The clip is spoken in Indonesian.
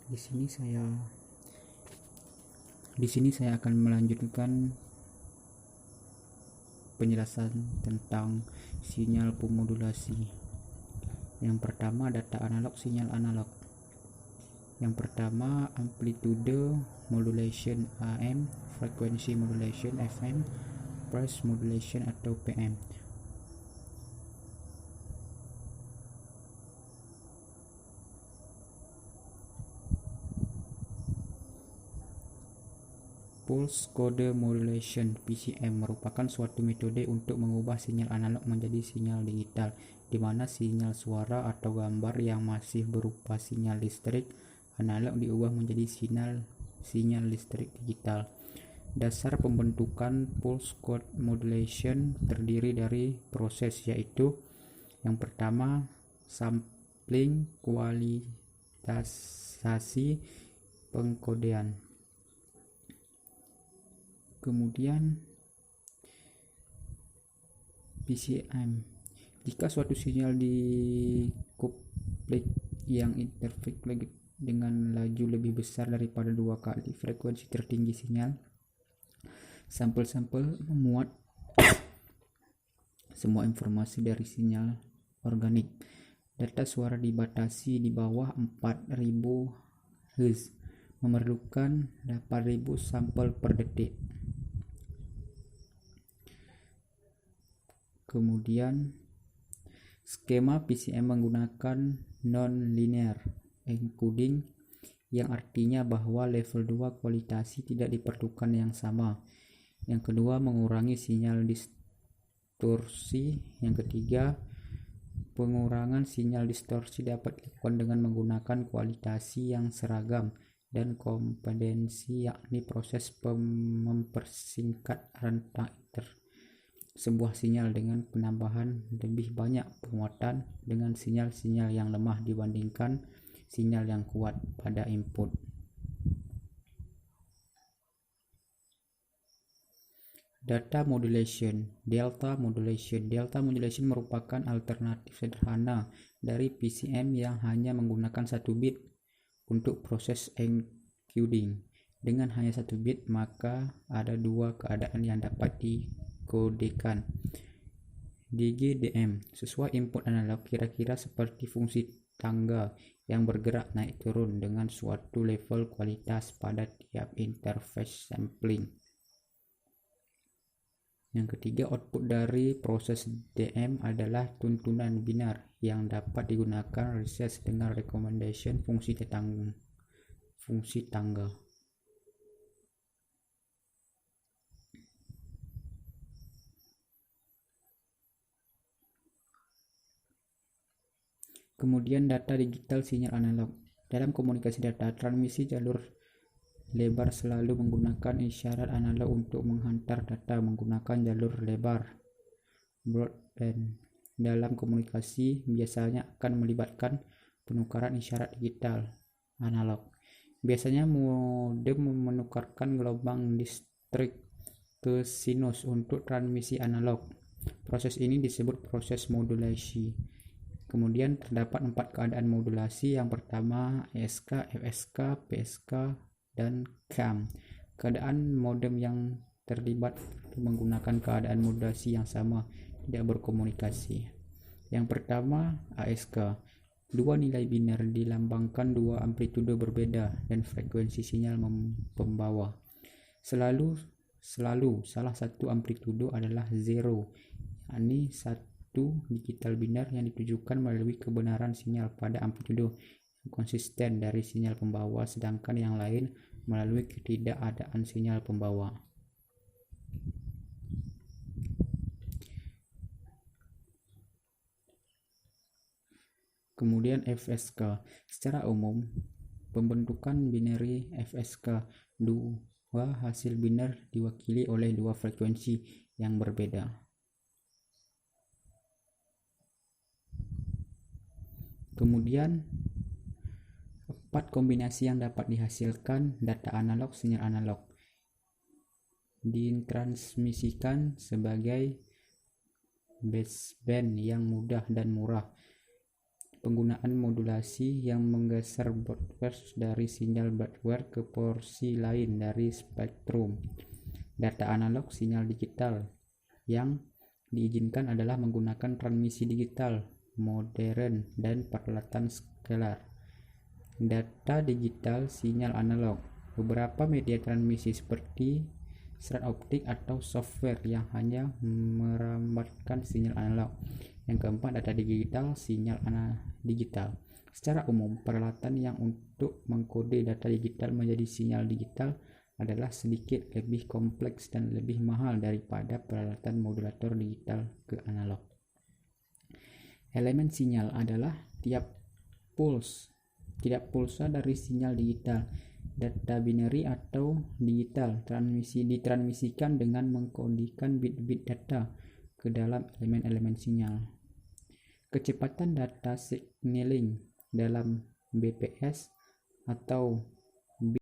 Di sini saya akan melanjutkan penjelasan tentang sinyal pemodulasi. Yang pertama, data analog, sinyal analog. Yang pertama, amplitude modulation AM, frequency modulation FM, pulse modulation atau PM. Pulse Code Modulation (PCM) merupakan suatu metode untuk mengubah sinyal analog menjadi sinyal digital, di mana sinyal suara atau gambar yang masih berupa sinyal listrik analog diubah menjadi sinyal listrik digital. Dasar pembentukan Pulse Code Modulation terdiri dari proses, yaitu yang pertama, sampling, kualitasasi, pengkodean. Kemudian PCM. Jika suatu sinyal dikuplik yang interflex dengan laju lebih besar daripada 2 kali frekuensi tertinggi sinyal, sampel-sampel memuat semua informasi dari sinyal organik. Data suara dibatasi di bawah 4000 Hz, memerlukan 8000 sampel per detik. Kemudian skema PCM menggunakan non-linear encoding, yang artinya bahwa level 2 kualitasi tidak diperlukan yang sama. Yang kedua, mengurangi sinyal distorsi. Yang ketiga, pengurangan sinyal distorsi dapat dilakukan dengan menggunakan kualitasi yang seragam dan kompetensi, yakni proses mempersingkat rentang sebuah sinyal dengan penambahan lebih banyak penguatan dengan sinyal-sinyal yang lemah dibandingkan sinyal yang kuat pada input. Data modulation, delta modulation. Delta modulation merupakan alternatif sederhana dari PCM yang hanya menggunakan 1 bit untuk proses encoding. Dengan hanya 1 bit, maka ada 2 keadaan yang dapat dikodekan. DGDM, sesuai input analog, kira-kira seperti fungsi tangga yang bergerak naik turun dengan suatu level kualitas pada tiap interface sampling. Yang ketiga, output dari proses DM adalah tuntunan binar yang dapat digunakan reset dengan recommendation fungsi tangga. Kemudian data digital, sinyal analog. Dalam komunikasi data, transmisi jalur lebar selalu menggunakan isyarat analog untuk menghantar data menggunakan jalur lebar broadband. Dalam komunikasi biasanya akan melibatkan penukaran isyarat digital analog. Biasanya modem menukarkan gelombang listrik ke sinus untuk transmisi analog. Proses ini disebut proses modulasi. Kemudian terdapat 4 keadaan modulasi. Yang pertama, ESK, FSK, PSK, dan CAM. Keadaan modem yang terlibat menggunakan keadaan modulasi yang sama tidak berkomunikasi. Yang pertama, ASK. 2 nilai binar dilambangkan 2 amplitude berbeda dan frekuensi sinyal pembawa. Selalu salah satu amplitude adalah 0, yakni satu digital binar yang ditujukan melalui kebenaran sinyal pada amplitude yang konsisten dari sinyal pembawa, sedangkan yang lain melalui ketidakadaan sinyal pembawa. Kemudian FSK. Secara umum, pembentukan binary FSK, 2 hasil binar diwakili oleh 2 frekuensi yang berbeda. Kemudian 4 kombinasi yang dapat dihasilkan data analog, sinyal analog ditransmisikan sebagai baseband yang mudah dan murah. penggunaan modulasi yang menggeser broadcast dari sinyal hardware ke porsi lain dari spektrum data analog sinyal digital. Yang diizinkan adalah menggunakan transmisi digital modern dan peralatan scalar. Data digital sinyal analog. Beberapa media transmisi seperti serat optik atau software yang hanya merambatkan sinyal analog. Yang keempat, data digital sinyal digital. Secara umum, peralatan yang untuk mengkode data digital menjadi sinyal digital adalah sedikit lebih kompleks dan lebih mahal daripada peralatan modulator digital ke analog. Elemen sinyal adalah tiap pulsa dari sinyal digital, data binary atau digital, ditransmisikan dengan mengkodikan bit-bit data ke dalam elemen-elemen sinyal. Kecepatan data signaling dalam BPS atau